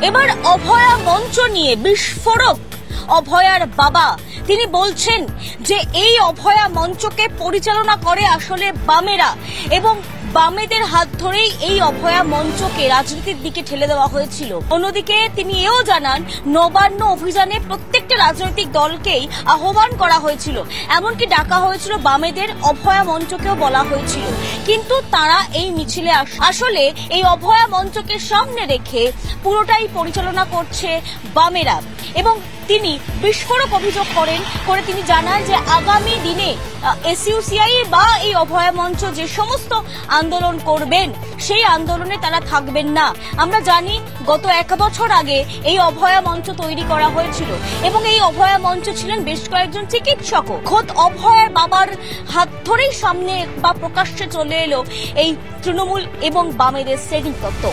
এবার অভয়া মঞ্চ নিয়ে বিস্ফোরক অভয়ার বাবা। তিনি বলছেন যে এই অভয়া মঞ্চকে পরিচালনা করে আসলে বামেরা এবং বামেদের হাত ধরেই এই অভয়া মঞ্চকে রাজনীতির দিকে ঠেলে দেওয়া হয়েছিল। অন্যদিকে তিনি এও জানান নবান্ন অভিযানে প্রত্যেকটা রাজনৈতিক দলকেই আহ্বান করা হয়েছিল, এমনকি ডাকা হয়েছিল বামেদের, অভয়া মঞ্চকেও বলা হয়েছিল, কিন্তু তারা এই মিছিলে আসলে এই অভয়া মঞ্চকে সামনে রেখে পুরোটাই পরিচালনা করছে বামেরা। এবং তিনি বিস্ফোরক অভিযোগ করে তিনি জানান যে আগামী দিনে এসইউসিআই বা এই অভয়া মঞ্চ যে সমস্ত আন্দোলন করবেন সেই আন্দোলনে তারা থাকবেন না। আমরা জানি গত 1 বছর আগে এই অভয়া মঞ্চ তৈরি করা হয়েছিল এবং এই অভয়া মঞ্চ ছিলেন বেশ কয়েকজন চিকিৎসকও। খোদ অভয়ার বাবার হাত ধরেই সামনে বা প্রকাশ্যে চলে এলো এই তৃণমূল এবং বামেদের শ্রেণী তত্ত্ব।